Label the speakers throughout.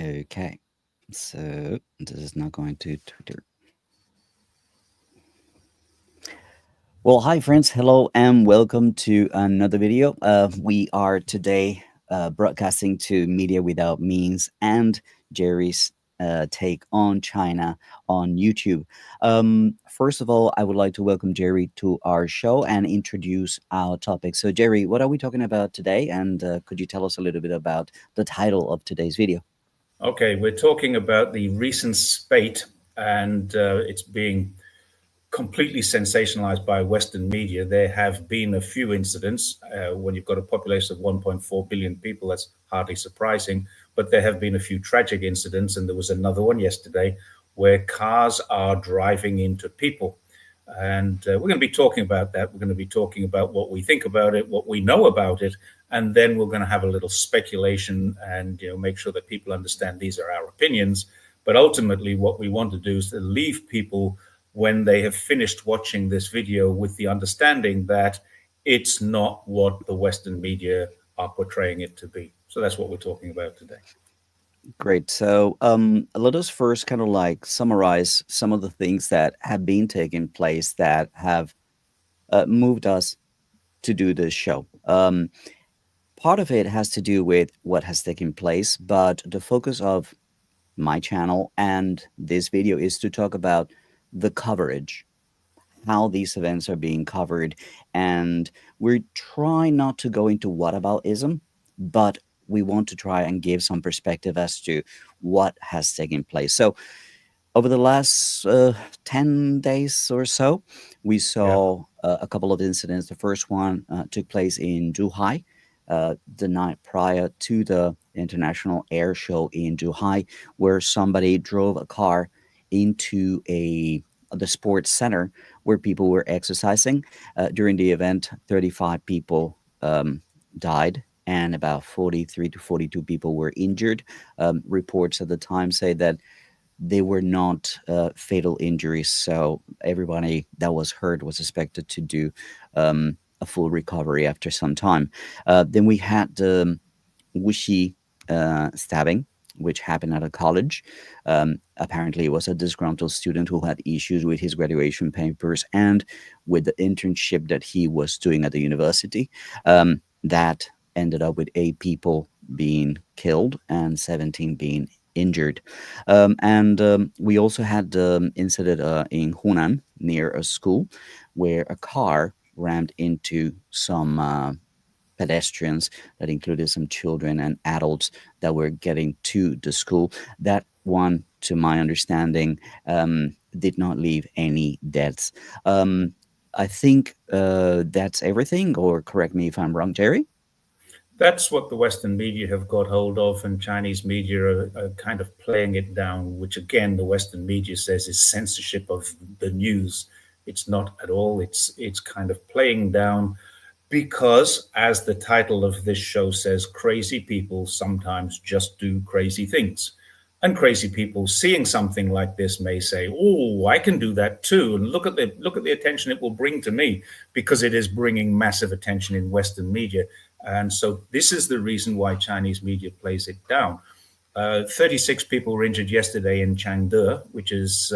Speaker 1: Okay, so this is not going to Twitter. Well, hi friends, hello and welcome to another video. We are today broadcasting to Media Without Means and Jerry's take on China on YouTube. First of all, I would like to welcome Jerry to our show and introduce our topic. So, Jerry, what are we talking about today? And could you tell us a little bit about the title of today's video?
Speaker 2: Okay, we're talking about the recent spate, and it's being completely sensationalized by Western media. There have been a few incidents. When you've got a population of 1.4 billion people, that's hardly surprising. But there have been a few tragic incidents, and there was another one yesterday where cars are driving into people. And we're going to be talking about that. We're going to be talking about what we think about it, what we know about it, and then we're going to have a little speculation and make sure that people understand these are our opinions. But ultimately, what we want to do is to leave people when they have finished watching this video with the understanding that it's not what the Western media are portraying it to be. So that's what we're talking about today.
Speaker 1: Great. So let us first kind of like summarize some of the things that have been taking place that have moved us to do this show. Part of it has to do with what has taken place, but the focus of my channel and this video is to talk about the coverage, how these events are being covered. And we're trying not to go into whataboutism, but we want to try and give some perspective as to what has taken place. So over the last 10 days or so, we saw a couple of incidents. The first one took place in Zhuhai, the night prior to the International Air Show in Zhuhai, where somebody drove a car into the sports center where people were exercising. During the event, 35 people died and about 43 to 42 people were injured. Reports at the time say that they were not fatal injuries, so everybody that was hurt was expected to do a full recovery after some time. Then we had the Wuxi stabbing, which happened at a college. Apparently, it was a disgruntled student who had issues with his graduation papers and with the internship that he was doing at the university. That ended up with 8 people being killed and 17 being injured. And we also had the incident in Hunan near a school where a car rammed into some pedestrians that included some children and adults that were getting to the school. That one, to my understanding, did not leave any deaths. I think that's everything, or correct me if I'm wrong, Jerry?
Speaker 2: That's what the Western media have got hold of, and Chinese media are kind of playing it down, which again, the Western media says is censorship of the news. It's not at all. It's kind of playing down because, as the title of this show says, crazy people sometimes just do crazy things. And crazy people seeing something like this may say, "Oh, I can do that too." And look at the attention it will bring to me, because it is bringing massive attention in Western media. And so this is the reason why Chinese media plays it down. 36 people were injured yesterday in Changde, which is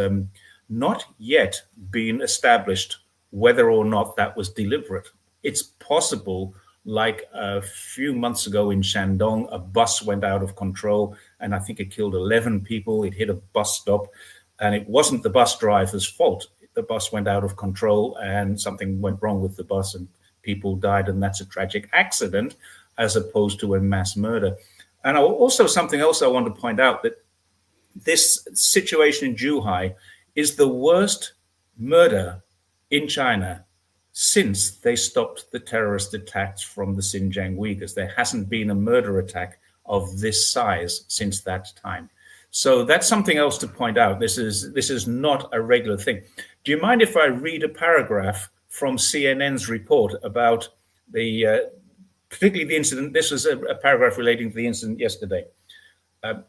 Speaker 2: not yet been established whether or not that was deliberate. It's possible, like a few months ago in Shandong, a bus went out of control, and I think it killed 11 people. It hit a bus stop, and it wasn't the bus driver's fault. The bus went out of control, and something went wrong with the bus, and people died, and that's a tragic accident as opposed to a mass murder. And also something else I want to point out, that this situation in Zhuhai is the worst murder in China since they stopped the terrorist attacks from the Xinjiang Uyghurs. There hasn't been a murder attack of this size since that time. So that's something else to point out. This is not a regular thing. Do you mind if I read a paragraph from CNN's report about particularly the incident? This was a paragraph relating to the incident yesterday.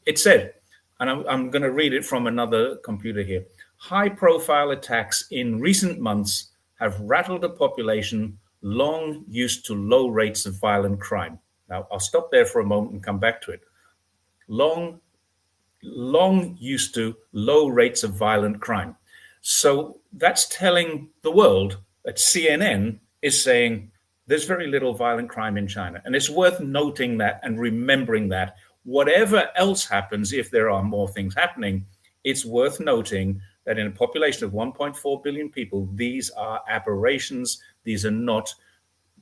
Speaker 2: It said, and I'm going to read it from another computer here: high-profile attacks in recent months have rattled a population long used to low rates of violent crime. Now, I'll stop there for a moment and come back to it. Long long used to low rates of violent crime. So that's telling the world that CNN is saying there's very little violent crime in China. And it's worth noting that and remembering that whatever else happens, if there are more things happening, it's worth noting that in a population of 1.4 billion people, these are aberrations. These are not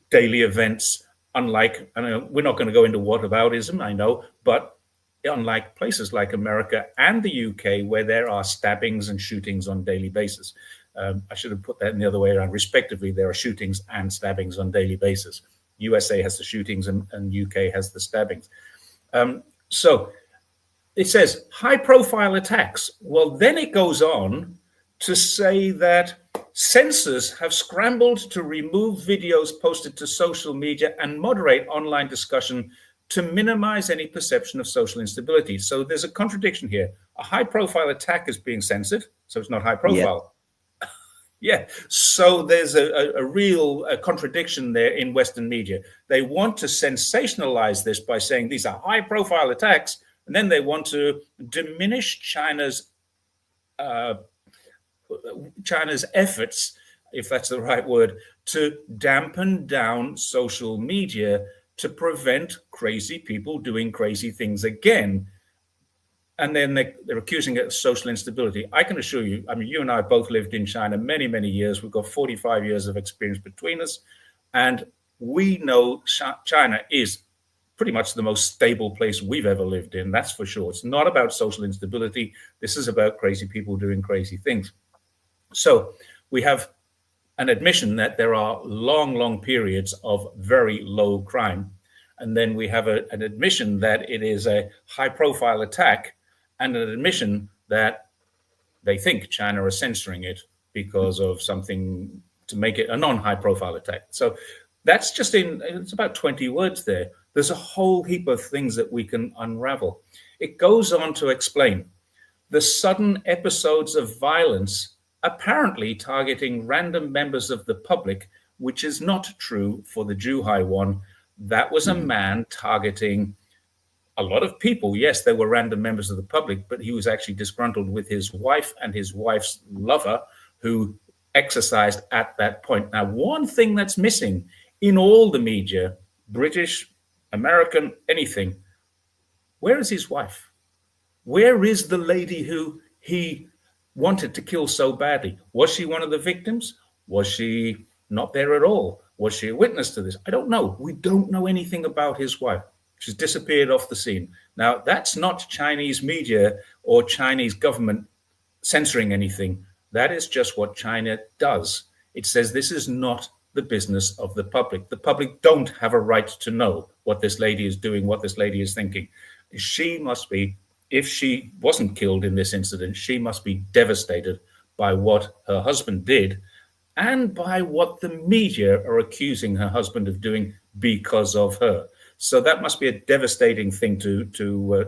Speaker 2: daily events. Unlike, I know we're not going to go into whataboutism, I know, but unlike places like America and the UK, where there are stabbings and shootings on a daily basis. I should have put that in the other way around. Respectively, there are shootings and stabbings on a daily basis. USA has the shootings and UK has the stabbings. So it says high-profile attacks. Well, then it goes on to say that censors have scrambled to remove videos posted to social media and moderate online discussion to minimize any perception of social instability. So there's a contradiction here. A high-profile attack is being censored, so it's not high-profile. Yeah, so there's a real contradiction there in Western media. They want to sensationalize this by saying these are high-profile attacks, and then they want to diminish China's efforts, if that's the right word, to dampen down social media to prevent crazy people doing crazy things again. And then they're accusing it of social instability. I can assure you, I mean, you and I both lived in China many, many years. We've got 45 years of experience between us. And we know China is pretty much the most stable place we've ever lived in. That's for sure. It's not about social instability. This is about crazy people doing crazy things. So we have an admission that there are long, long periods of very low crime. And then we have an admission that it is a high-profile attack, and an admission that they think China is censoring it because of something to make it a non-high profile attack. So that's just it's about 20 words there. There's a whole heap of things that we can unravel. It goes on to explain the sudden episodes of violence apparently targeting random members of the public, which is not true for the Zhuhai one. That was a man targeting a lot of people. Yes, they were random members of the public, but he was actually disgruntled with his wife and his wife's lover who exercised at that point. Now, one thing that's missing in all the media, British, American, anything, where is his wife? Where is the lady who he wanted to kill so badly? Was she one of the victims? Was she not there at all? Was she a witness to this? I don't know. We don't know anything about his wife. She's disappeared off the scene. Now, that's not Chinese media or Chinese government censoring anything. That is just what China does. It says this is not the business of the public. The public don't have a right to know what this lady is doing, what this lady is thinking. She must be, if she wasn't killed in this incident, she must be devastated by what her husband did and by what the media are accusing her husband of doing because of her. So that must be a devastating thing to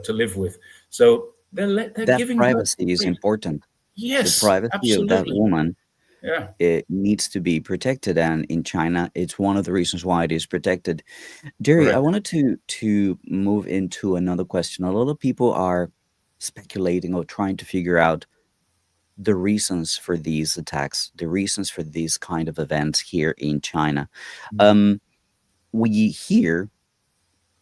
Speaker 2: live with. So they're
Speaker 1: That
Speaker 2: giving
Speaker 1: privacy is important.
Speaker 2: Yes,
Speaker 1: The privacy of that
Speaker 2: absolutely.
Speaker 1: woman,
Speaker 2: Yeah,
Speaker 1: it needs to be protected, and in China, it's one of the reasons why it is protected. Jerry, I
Speaker 2: correct.
Speaker 1: wanted to move into another question. A lot of people are speculating or trying to figure out the reasons for these attacks, the reasons for these kind of events here in China. Um, we hear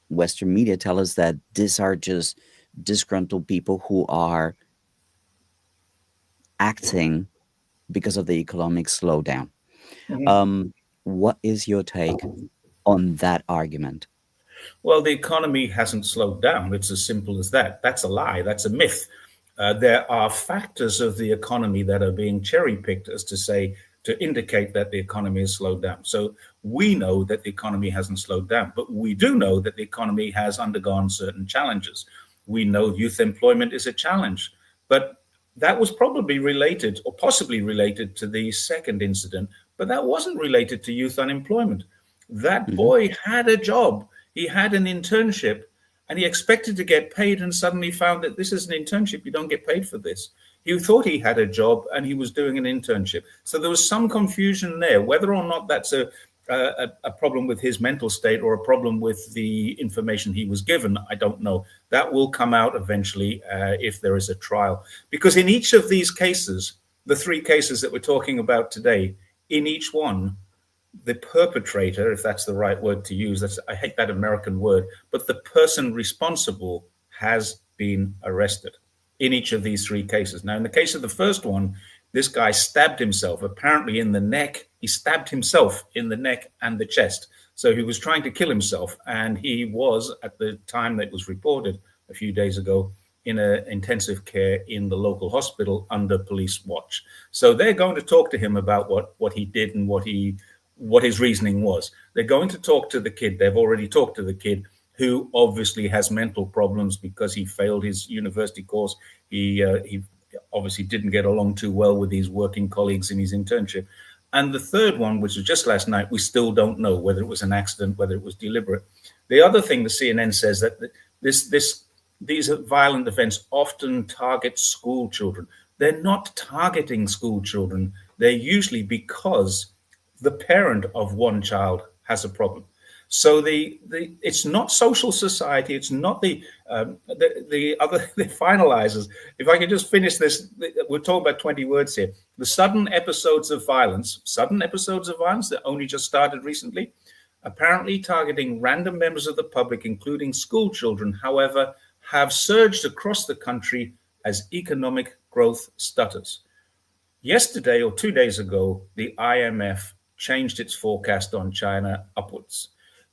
Speaker 1: Western media tell us that these are just disgruntled people who are acting because of the economic slowdown.
Speaker 2: Mhm.
Speaker 1: Um, what is your take on that argument?
Speaker 2: Well, the economy hasn't slowed down. It's as simple as that. That's a lie. That's a myth. There are factors of the economy that are being cherry picked as to say, to indicate that the economy has slowed down. So we know that the economy hasn't slowed down, but we do know that the economy has undergone certain challenges. We know youth employment is a challenge, but that was probably related or possibly related to the second incident, but that wasn't related to youth unemployment. That
Speaker 1: Hmm.
Speaker 2: boy had a job, he had an internship, and he expected to get paid and suddenly found that this is an internship, you don't get paid for this. He thought he had a job and he was doing an internship. So there was some confusion there. Whether or not that's a problem with his mental state or a problem with the information he was given. I don't know. That will come out eventually if there is a trial. Because in each of these cases, the three cases that we're talking about today, in each one, the perpetrator, if that's the right word to use, I hate that American word, but the person responsible has been arrested in each of these three cases. Now, in the case of the first one, this guy stabbed himself, apparently in the neck. He stabbed himself in the neck and the chest. So he was trying to kill himself. And he was, at the time that was reported a few days ago, in an intensive care in the local hospital under police watch. So they're going to talk to him about what he did and what his reasoning was. They're going to talk to the kid. They've already talked to the kid, who obviously has mental problems because he failed his university course. He obviously didn't get along too well with his working colleagues in his internship. And the third one, which was just last night, we still don't know whether it was an accident, whether it was deliberate. The other thing the CNN says that these violent events often target school children. They're not targeting school children. They're usually because the parent of one child has a problem. So it's not social society. It's not the finalizers. If I could just finish this, we're talking about 20 words here. The sudden episodes of violence that only just started recently, apparently targeting random members of the public, including school children, however, have surged across the country as economic growth stutters. Yesterday or 2 days ago, the IMF changed its forecast on China upwards.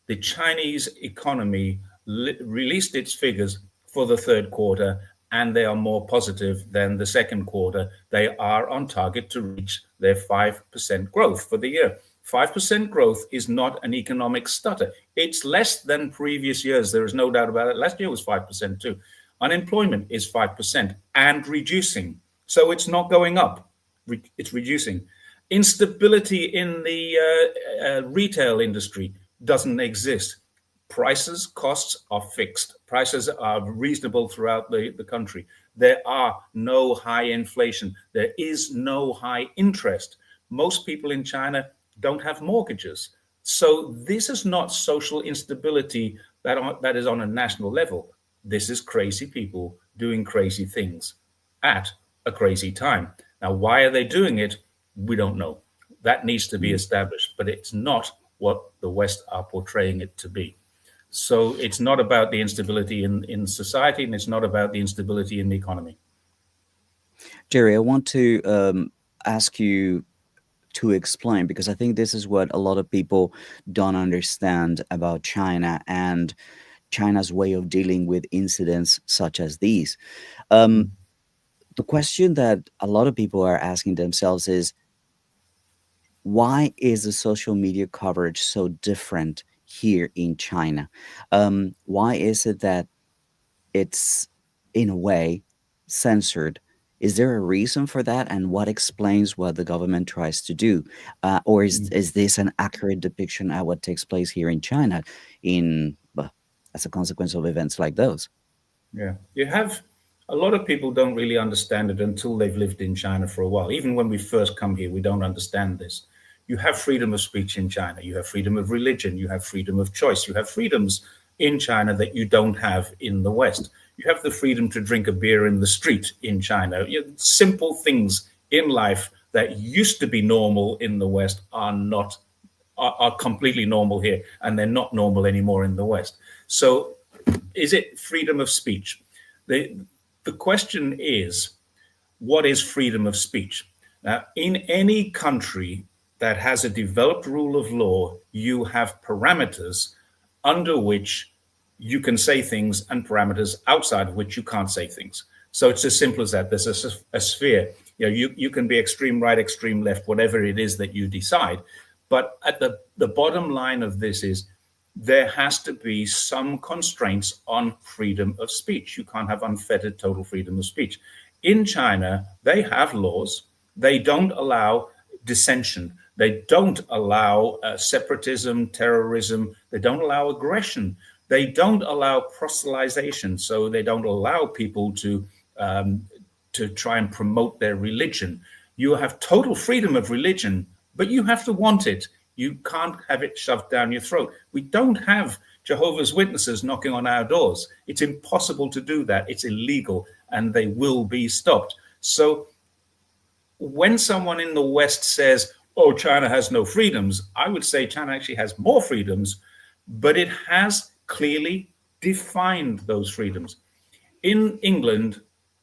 Speaker 2: The Chinese economy released its figures for the third quarter, and they are more positive than the second quarter. They are on target to reach their 5% growth for the year. 5% growth is not an economic stutter. It's less than previous years. There is no doubt about it. Last year was 5% too. Unemployment is 5% and reducing. So it's not going up. It's reducing. Instability in the retail industry doesn't exist. Costs are fixed. Prices are reasonable throughout the country. There are no high inflation. There is no high interest. Most people in China don't have mortgages. So this is not social instability that is on a national level. This is crazy people doing crazy things at a crazy time. Now, why are they doing it? We don't know. That needs to be established, but it's not what the West are portraying it to be. So it's not about the instability in society, and it's not about the instability in the economy.
Speaker 1: Jerry, I want to ask you to explain, because I think this is what a lot of people don't understand about China and China's way of dealing with incidents such as these. The question that a lot of people are asking themselves is, why is the social media coverage so different here in China? Why is it that it's, in a way, censored? Is there a reason for that? And what explains what the government tries to do? Or is this an accurate depiction of what takes place here in China as a consequence of events like those?
Speaker 2: Yeah. You have a lot of people don't really understand it until they've lived in China for a while. Even when we first come here, we don't understand this. You have freedom of speech in China. You have freedom of religion. You have freedom of choice. You have freedoms in China that you don't have in the West. You have the freedom to drink a beer in the street in China. Simple things in life that used to be normal in the West are completely normal here, and they're not normal anymore in the West. So is it freedom of speech? The question is, what is freedom of speech? Now, in any country that has a developed rule of law, you have parameters under which you can say things and parameters outside of which you can't say things. So it's as simple as that. There's a sphere. You can be extreme right, extreme left, whatever it is that you decide. But at the bottom line of this is, there has to be some constraints on freedom of speech. You can't have unfettered total freedom of speech. In China, they have laws. They don't allow dissension. They don't allow separatism, terrorism. They don't allow aggression. They don't allow proselytization. So they don't allow people to try and promote their religion. You have total freedom of religion, but you have to want it. You can't have it shoved down your throat. We don't have Jehovah's Witnesses knocking on our doors. It's impossible to do that. It's illegal, and they will be stopped. So when someone in the West says, oh, China has no freedoms, I would say China actually has more freedoms, but it has clearly defined those freedoms. In England,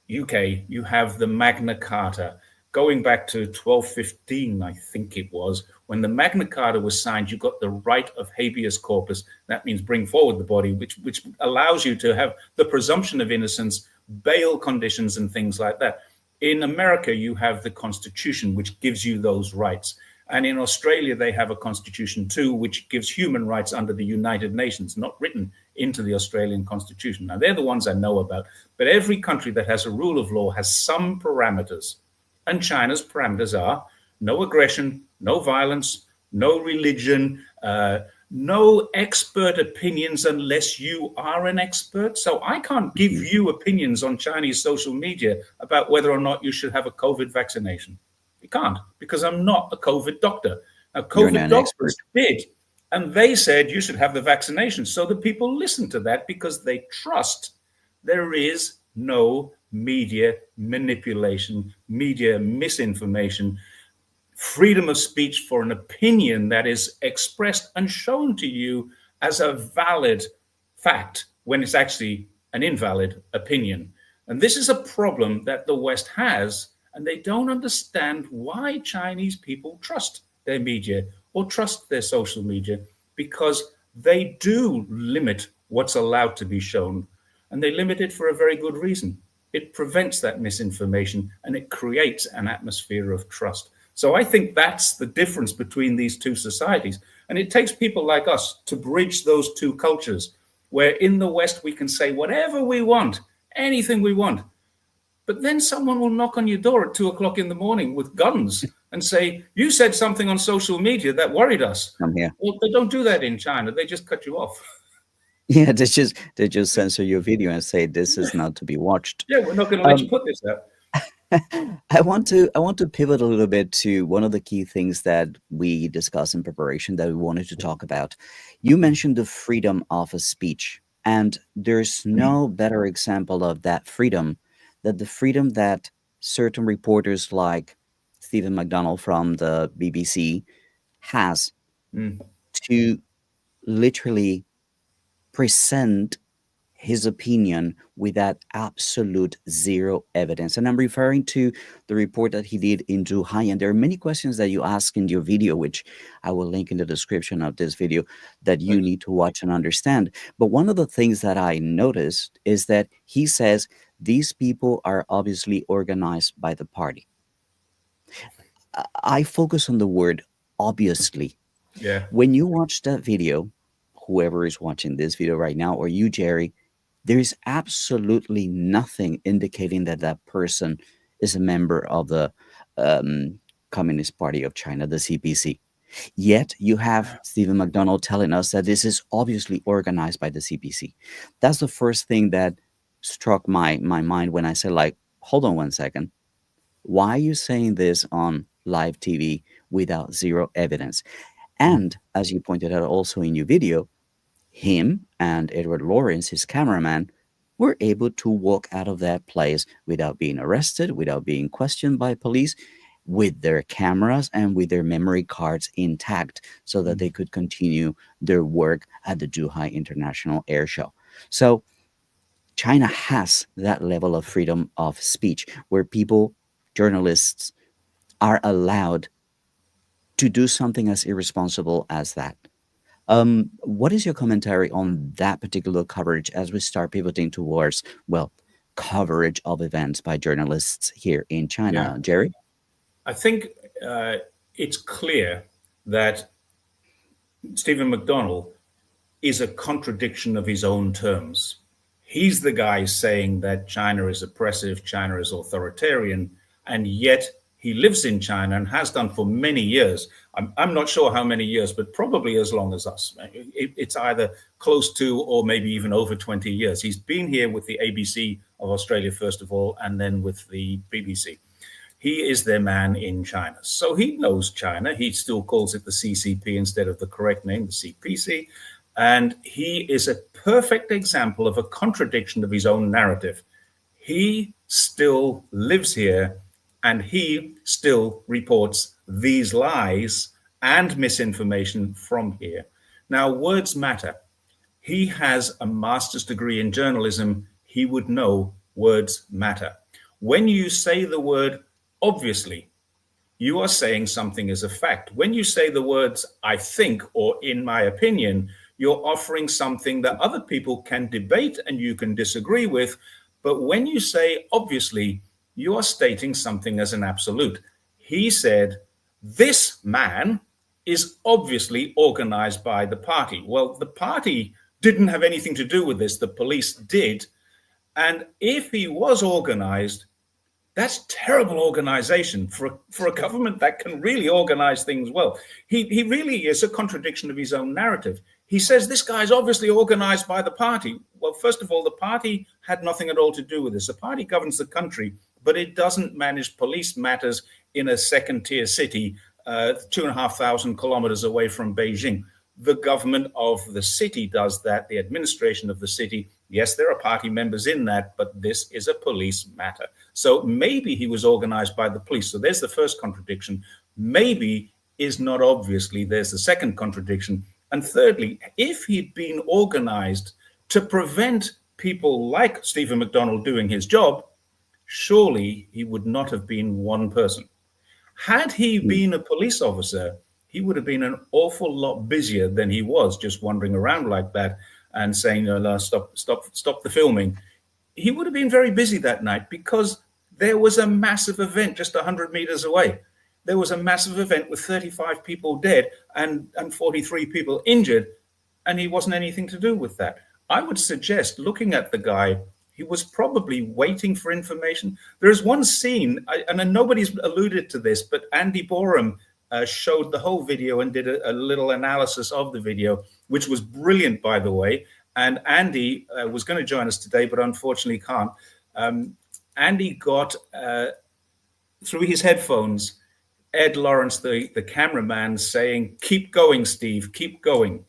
Speaker 2: UK, you have the Magna Carta going back to 1215, I think it was. When the Magna Carta was signed, you got the right of habeas corpus. That means bring forward the body, which allows you to have the presumption of innocence, bail conditions, and things like that. In America, you have the Constitution, which gives you those rights. And in Australia, they have a constitution too, which gives human rights under the United Nations, not written into the Australian Constitution. Now, they're the ones I know about. But every country that has a rule of law has some parameters. And China's parameters are no aggression, no violence, no religion, no expert opinions unless you are an expert. So I can't give you opinions on Chinese social media about whether or not you should have a COVID vaccination. You can't, because I'm not a COVID doctor. Now, COVID doctors did, and they said you should have the vaccination. So the people listen to that because they trust there is no media manipulation, media misinformation, freedom of speech for an opinion that is expressed and shown to you as a valid fact when it's actually an invalid opinion. And this is a problem that the West has, and they don't understand why Chinese people trust their media or trust their social media, because they do limit what's allowed to be shown, and they limit it for a very good reason. It prevents that misinformation, and it creates an atmosphere of trust. So I think that's the difference between these two societies. And it takes people like us to bridge those two cultures, where in the West we can say whatever we want, anything we want. But then someone will knock on your door at 2:00 in the morning with guns and say, you said something on social media that worried us.
Speaker 1: I'm here.
Speaker 2: Well, they don't do that in China. They just cut you off.
Speaker 1: Yeah, they just censor your video and say this is not to be watched.
Speaker 2: Yeah, we're not going to let you put this out.
Speaker 1: I want to pivot a little bit to one of the key things that we discussed in preparation that we wanted to talk about. You mentioned the freedom of a speech, and there's no better example of that freedom than the freedom that certain reporters like Stephen McDonald from the BBC has to literally present his opinion with that absolute zero evidence. And I'm referring to the report that he did in Zhuhai. And there are many questions that you ask in your video, which I will link in the description of this video, that you need to watch and understand. But one of the things that I noticed is that he says these people are obviously organized by the party. I focus on the word obviously.
Speaker 2: Yeah.
Speaker 1: When you watch that video, whoever is watching this video right now, or you, Jerry, there is absolutely nothing indicating that that person is a member of the Communist Party of China, the CPC. Yet you have Stephen McDonald telling us that this is obviously organized by the CPC. That's the first thing that struck my mind when I said, like, hold on one second. Why are you saying this on live TV without zero evidence? And as you pointed out also in your video, him and Edward Lawrence, his cameraman, were able to walk out of that place without being arrested, without being questioned by police, with their cameras and with their memory cards intact so that they could continue their work at the Zhuhai International Air Show. So China has that level of freedom of speech where people, journalists, are allowed to do something as irresponsible as that. What is your commentary on that particular coverage as we start pivoting towards, well, coverage of events by journalists here in China?
Speaker 2: Yeah.
Speaker 1: Jerry?
Speaker 2: I think it's clear that Stephen McDonald is a contradiction of his own terms. He's the guy saying that China is oppressive, China is authoritarian, and yet he lives in China and has done for many years. I'm not sure how many years, but probably as long as us. It's either close to or maybe even over 20 years. He's been here with the ABC of Australia, first of all, and then with the BBC. He is their man in China. So he knows China. He still calls it the CCP instead of the correct name, the CPC. And he is a perfect example of a contradiction of his own narrative. He still lives here and he still reports these lies and misinformation from here. Now, words matter. He has a master's degree in journalism. He would know words matter. When you say the word obviously, you are saying something is a fact. When you say the words I think or in my opinion, you're offering something that other people can debate and you can disagree with. But when you say obviously, you are stating something as an absolute. He said, this man is obviously organized by the party. Well, the party didn't have anything to do with this, the police did. And if he was organized, that's terrible organization for a government that can really organize things well. He really is a contradiction of his own narrative. He says this guy's obviously organized by the party. Well, first of all, the party had nothing at all to do with this. The party governs the country, but it doesn't manage police matters in a second tier city 2,500 kilometers away from Beijing. The government of the city does that, the administration of the city. Yes, there are party members in that, but this is a police matter. So maybe he was organized by the police. So there's the first contradiction. Maybe is not obviously. There's the second contradiction. And thirdly, if he'd been organized to prevent people like Stephen McDonnell doing his job, surely he would not have been one person. Had he been a police officer, he would have been an awful lot busier than he was, just wandering around like that and saying, no, stop the filming. He would have been very busy that night because there was a massive event just 100 meters away. There was a massive event with 35 people dead and 43 people injured, and he wasn't anything to do with that. I would suggest, looking at the guy, he was probably waiting for information. There's one scene, and nobody's alluded to this, but Andy Borum showed the whole video and did a little analysis of the video, which was brilliant, by the way. And Andy was going to join us today, but unfortunately can't. Andy got, through his headphones, Ed Lawrence, the cameraman, saying, "Keep going, Steve, keep going."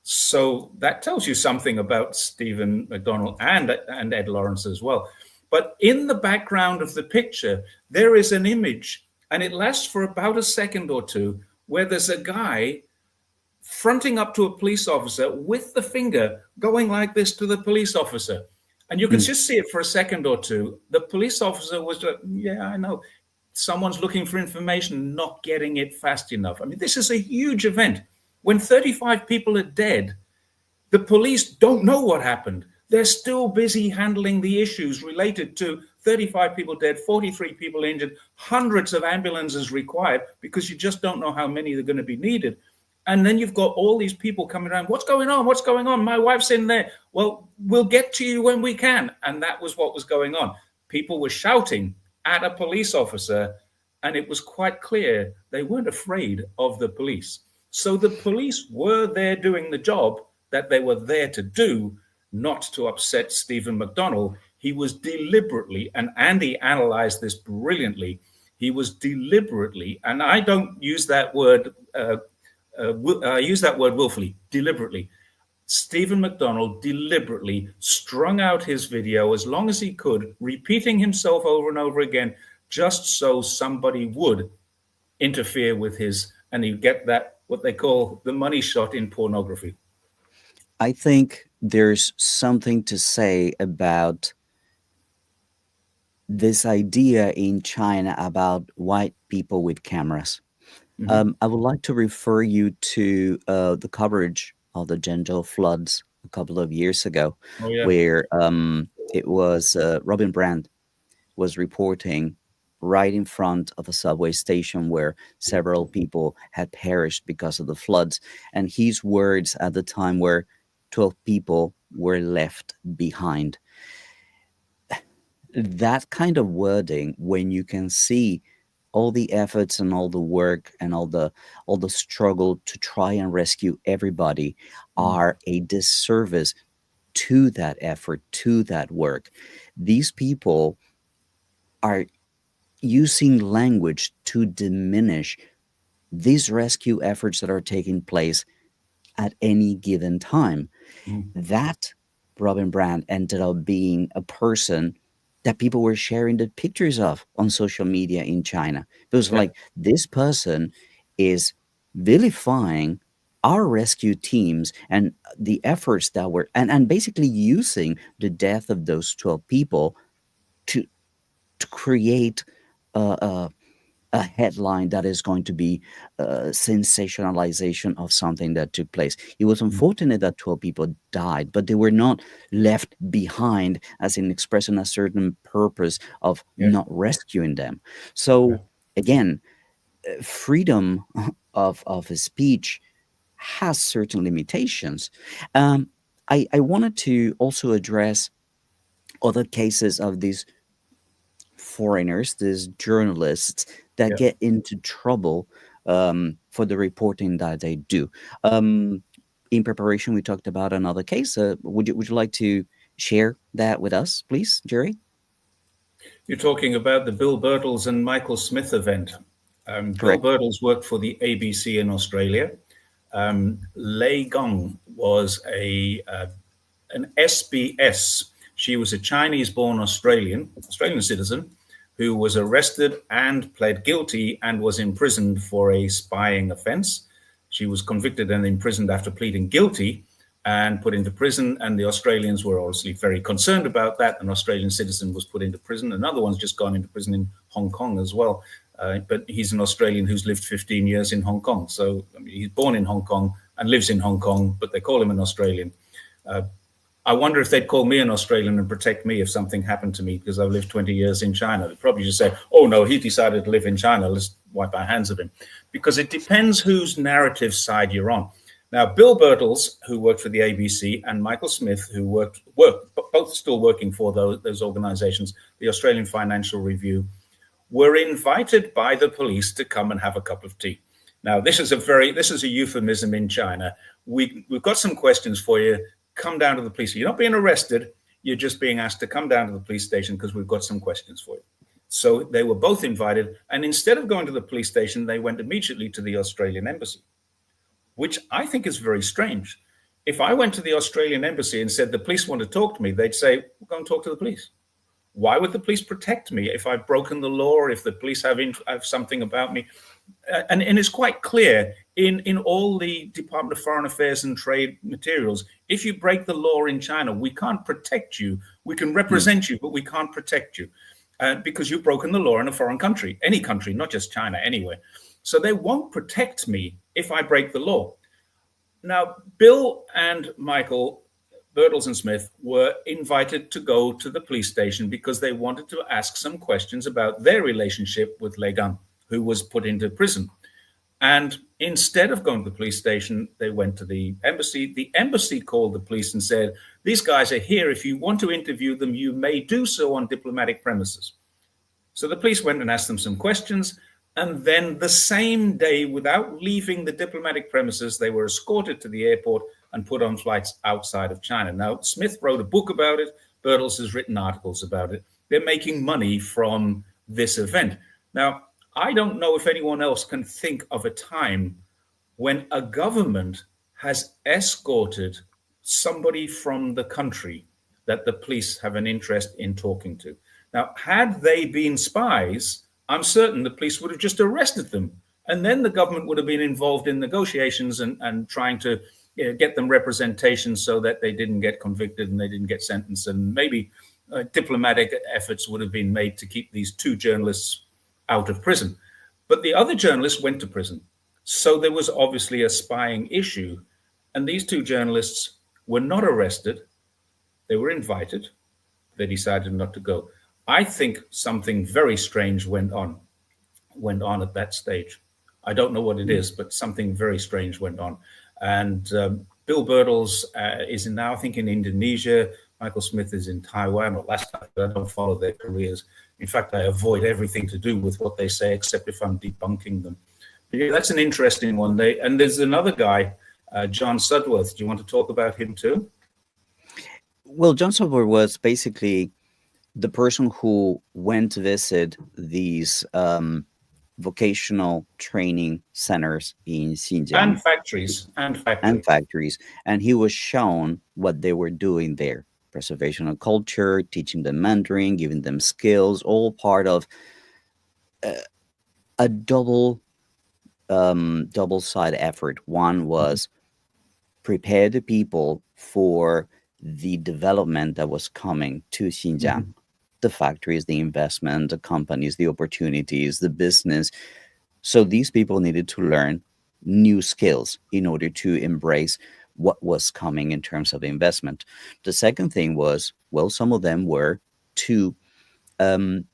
Speaker 2: So that tells you something about Stephen McDonnell and Ed Lawrence as well. But in the background of the picture, there is an image, and it lasts for about a second or two, where there's a guy fronting up to a police officer with the finger going like this to the police officer. And you can just see it for a second or two. The police officer was like, yeah, I know. Someone's looking for information, not getting it fast enough. I mean, this is a huge event. When 35 people are dead, the police don't know what happened. They're still busy handling the issues related to 35 people dead, 43 people injured, hundreds of ambulances required, because you just don't know how many are going to be needed. And then you've got all these people coming around. What's going on? What's going on? My wife's in there. Well, we'll get to you when we can. And that was what was going on. People were shouting at a police officer, and it was quite clear they weren't afraid of the police. So the police were there doing the job that they were there to do, not to upset Stephen McDonnell. He was deliberately, and Andy analyzed this brilliantly, he was deliberately, and I don't use that word, I use that word willfully, deliberately. Stephen McDonnell deliberately strung out his video as long as he could, repeating himself over and over again, just so somebody would interfere with his, and he'd get that, what they call the money shot in pornography.
Speaker 1: I think there's something to say about this idea in China about white people with cameras. I would like to refer you to the coverage of the Zhengzhou floods a couple of years ago, where it was Robin Brandt was reporting right in front of a subway station where several people had perished because of the floods. And his words at the time were 12 people were left behind. That kind of wording, when you can see all the efforts and all the work and all the struggle to try and rescue everybody, are a disservice to that effort, to that work. These people are, using language to diminish these rescue efforts that are taking place at any given time.
Speaker 2: Mm.
Speaker 1: That Robin Brand ended up being a person that people were sharing the pictures of on social media in China. It was
Speaker 2: Yeah.
Speaker 1: like, this person is vilifying our rescue teams and the efforts that were, and basically using the death of those 12 people to create a headline that is going to be sensationalization of something that took place. It was
Speaker 2: Mm.
Speaker 1: unfortunate that 12 people died, but they were not left behind as in expressing a certain purpose of
Speaker 2: Yes.
Speaker 1: not rescuing them.
Speaker 2: Yeah.
Speaker 1: So again, freedom of speech has certain limitations. Um, I wanted to also address other cases of these foreigners, these journalists that
Speaker 2: Yeah.
Speaker 1: get into trouble for the reporting that they do. Um, in preparation, we talked about another case. Would you like to share that with us, please, Jerry?
Speaker 2: You're talking about the Bill Birtles and Michael Smith event. Bill
Speaker 1: Correct.
Speaker 2: Birtles worked for the ABC in Australia. Lei Gong was an SBS. She was a Chinese-born Australian citizen, who was arrested and pled guilty and was imprisoned for a spying offence. She was convicted and imprisoned after pleading guilty and put into prison. And the Australians were obviously very concerned about that. An Australian citizen was put into prison. Another one's just gone into prison in Hong Kong as well. But he's an Australian who's lived 15 years in Hong Kong. So I mean, he's born in Hong Kong and lives in Hong Kong, but they call him an Australian. Uh, I wonder if they'd call me an Australian and protect me if something happened to me because I've lived 20 years in China. They'd probably just say, oh, no, he decided to live in China. Let's wipe our hands of him. Because it depends whose narrative side you're on. Now, Bill Birtles, who worked for the ABC, and Michael Smith, who worked both still working for those organizations, the Australian Financial Review, were invited by the police to come and have a cup of tea. Now, this is a euphemism in China. We've got some questions for you. Come down to the police. You're not being arrested. You're just being asked to come down to the police station because we've got some questions for you. So they were both invited. And instead of going to the police station, they went immediately to the Australian embassy, which I think is very strange. If I went to the Australian embassy and said the police want to talk to me, they'd say, well, go and talk to the police. Why would the police protect me if I've broken the law, or if the police have something about me? And it's quite clear in all the Department of Foreign Affairs and Trade materials, if you break the law in China, we can't protect you. We can represent you, but we can't protect you because you've broken the law in a foreign country, any country, not just China anyway. So they won't protect me if I break the law. Now, Bill and Michael Birtles and Smith were invited to go to the police station because they wanted to ask some questions about their relationship with Lei Gong, who was put into prison. And instead of going to the police station, they went to the embassy. The embassy called the police and said, these guys are here. If you want to interview them, you may do so on diplomatic premises. So the police went and asked them some questions. And then the same day, without leaving the diplomatic premises, they were escorted to the airport and put on flights outside of China. Now, Smith wrote a book about it. Birtles has written articles about it. They're making money from this event. Now, I don't know if anyone else can think of a time when a government has escorted somebody from the country that the police have an interest in talking to. Now, had they been spies, I'm certain the police would have just arrested them. And then the government would have been involved in negotiations and trying to get them representation so that they didn't get convicted and they didn't get sentenced. And maybe diplomatic efforts would have been made to keep these two journalists out of prison. But the other journalists went to prison. So there was obviously a spying issue. And these two journalists were not arrested. They were invited. They decided not to go. I think something very strange went on at that stage. I don't know what it is, but something very strange went on. And Bill Birtles is now, I think, in Indonesia. Michael Smith is in Taiwan. Or last time, I don't follow their careers. In fact, I avoid everything to do with what they say, except if I'm debunking them. But yeah, that's an interesting one. And there's another guy, John Sudworth. Do you want to talk about him too?
Speaker 1: Well, John Silver was basically the person who went to visit these vocational training centers in
Speaker 2: And
Speaker 1: Xinjiang
Speaker 2: factories, and
Speaker 1: and
Speaker 2: factories.
Speaker 1: factories, and he was shown what they were doing there: preservation of culture, teaching them Mandarin, giving them skills, all part of a, a double side effort. One
Speaker 2: Mhm,
Speaker 1: was prepare the people for the development that was coming to Xinjiang,
Speaker 2: mhm.
Speaker 1: the factories, the investment, the companies, the opportunities, the business. So these people needed to learn new skills in order to embrace what was coming in terms of investment. The second thing was, well, some of them were to um,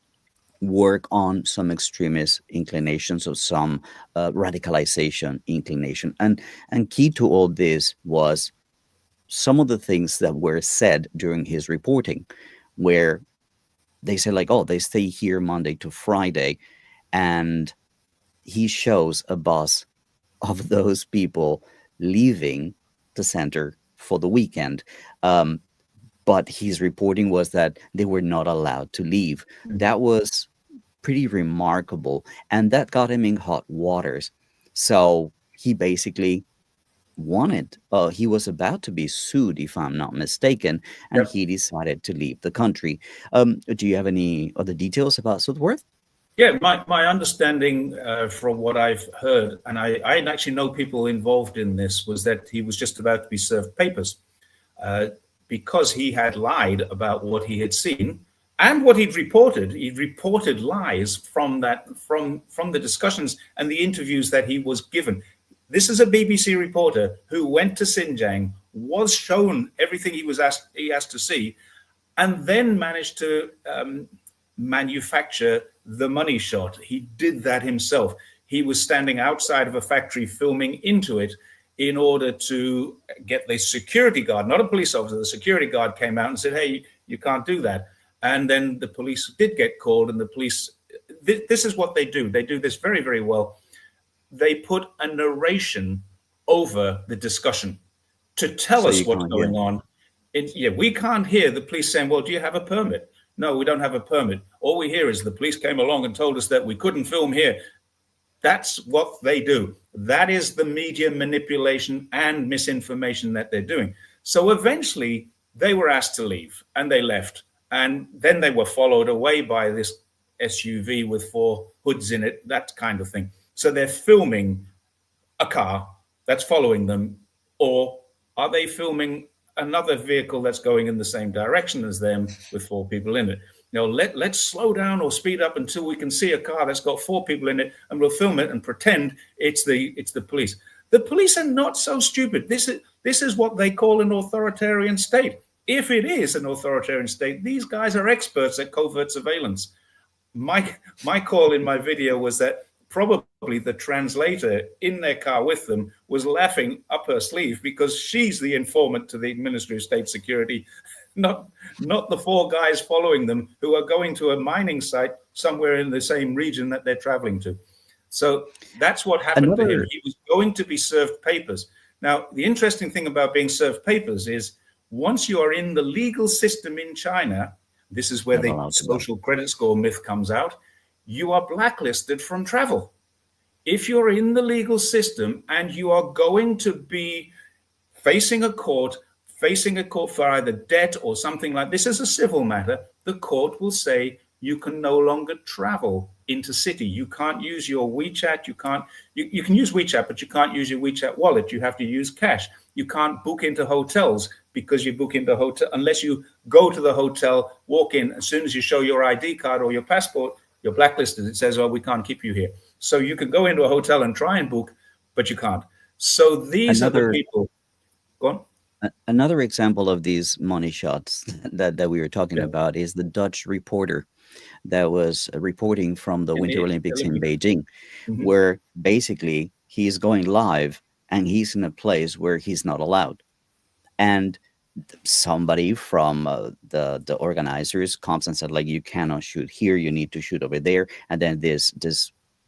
Speaker 1: work on some extremist inclinations or some radicalization inclination. And key to all this was some of the things that were said during his reporting, where they say like, oh, they stay here Monday to Friday, and he shows a bus of those people leaving the center for the weekend. Um, but his reporting was that they were not allowed to leave.
Speaker 2: Mhm.
Speaker 1: That was pretty remarkable, and that got him in hot waters. So he basically wanted, he was about to be sued, if I'm not mistaken, and
Speaker 2: Yep.
Speaker 1: he decided to leave the country. Do you have any other details about Sudworth?
Speaker 2: Yeah, my understanding from what I've heard, and I actually know people involved in this, was that he was just about to be served papers uh, because he had lied about what he had seen and what he'd reported. He'd reported lies from from the discussions and the interviews that he was given. This is a BBC reporter who went to Xinjiang, was shown everything he asked to see, and then managed to manufacture the money shot. He did that himself. He was standing outside of a factory filming into it in order to get the security guard, not a police officer, the security guard came out and said, hey, you can't do that. And then the police did get called, and the police, this is what they do. They do this very, very well. They put a narration over the discussion to tell
Speaker 1: So
Speaker 2: us
Speaker 1: you
Speaker 2: what's
Speaker 1: can't hear.
Speaker 2: going on. Yeah, we can't hear the police saying, well, do you have a permit? No, we don't have a permit. All we hear is the police came along and told us that we couldn't film here. That's what they do. That is the media manipulation and misinformation that they're doing. So eventually they were asked to leave, and they left. And then they were followed away by this SUV with four hoods in it, that kind of thing. So they're filming a car that's following them, or are they filming another vehicle that's going in the same direction as them with four people in it? Let's slow down or speed up until we can see a car that's got four people in it, and we'll film it and pretend it's the police. The police are not so stupid. This is what they call an authoritarian state. If it is an authoritarian state, these guys are experts at covert surveillance. My call in my video was that probably the translator in their car with them was laughing up her sleeve because she's the informant to the Ministry of State Security, not not the four guys following them who are going to a mining site somewhere in the same region that they're traveling to. So that's what happened to him.
Speaker 1: Another,
Speaker 2: He was going to be served papers. Now, the interesting thing about being served papers is once you are in the legal system in China, this is where
Speaker 1: not
Speaker 2: the
Speaker 1: allowed to go.
Speaker 2: social credit score myth comes out, you are blacklisted from travel. If you're in the legal system and you are going to be facing a court, facing a court for either debt or something like this is a civil matter, the court will say you can no longer travel into city. You can't use your WeChat. You can use WeChat, but you can't use your WeChat wallet. You have to use cash. You can't book into hotels because you book into hotel unless you go to the hotel, walk in. As soon as you show your ID card or your passport, you're blacklisted. It says, oh, we can't keep you here. So you can go into a hotel and try and book, but you can't. So these are the
Speaker 1: Another
Speaker 2: people. Go on.
Speaker 1: another example of these money shots that we were talking
Speaker 2: Yeah.
Speaker 1: about is the Dutch reporter that was reporting from the
Speaker 2: In
Speaker 1: Winter
Speaker 2: the
Speaker 1: Olympics in
Speaker 2: Olympics.
Speaker 1: Beijing,
Speaker 2: Mhm.
Speaker 1: where basically he's going live and he's in a place where he's not allowed. And somebody from the organizers comes and said like, you cannot shoot here, you need to shoot over there. And then this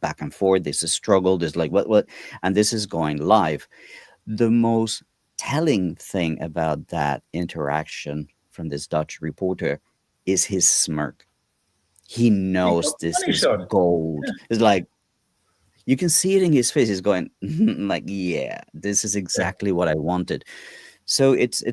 Speaker 1: back and forth, this is struggle, this like what, and this is going live. The most telling thing about that interaction from this Dutch reporter is his smirk. He
Speaker 2: He
Speaker 1: knows
Speaker 2: got the
Speaker 1: this
Speaker 2: money
Speaker 1: is
Speaker 2: shot.
Speaker 1: gold. It's like you can see it in his face. He's going like, yeah, this is
Speaker 2: Yeah,
Speaker 1: exactly what I wanted. So it's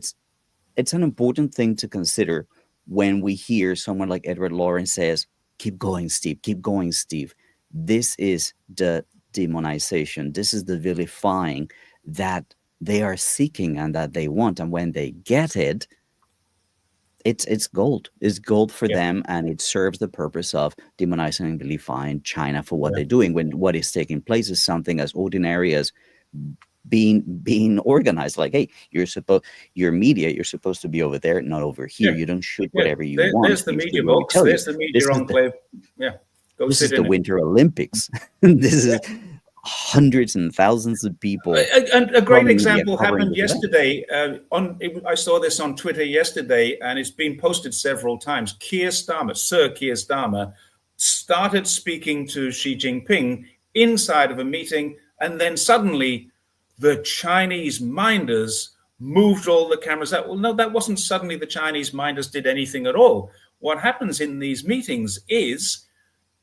Speaker 1: an important thing to consider when we hear someone like Edward Lawrence says, "Keep going, Steve. Keep going, Steve." This is the demonization. This is the vilifying that they are seeking and that they want. And when they get it, it's gold. It's gold for
Speaker 2: yeah,
Speaker 1: them, and it serves the purpose of demonizing and vilifying China for what
Speaker 2: yeah.
Speaker 1: they're doing. When what is taking place is something as ordinary as being organized. Like, hey, your media, you're supposed to be over there, not over here.
Speaker 2: Yeah,
Speaker 1: You don't shoot
Speaker 2: yeah.
Speaker 1: whatever you want.
Speaker 2: There's the
Speaker 1: You
Speaker 2: media
Speaker 1: shoot what we
Speaker 2: box.
Speaker 1: tell you.
Speaker 2: There's the media
Speaker 1: This is the
Speaker 2: enclave. Yeah, go
Speaker 1: this is
Speaker 2: sit
Speaker 1: the
Speaker 2: in it.
Speaker 1: Winter Olympics. This is hundreds and thousands of people
Speaker 2: And a great
Speaker 1: from media
Speaker 2: example
Speaker 1: covering
Speaker 2: happened
Speaker 1: this event.
Speaker 2: yesterday. I saw this on Twitter yesterday, and it's been posted several times. Sir Keir Starmer, started speaking to Xi Jinping inside of a meeting, and then suddenly the Chinese minders moved all the cameras out. Well, no, that wasn't suddenly the Chinese minders did anything at all. What happens in these meetings is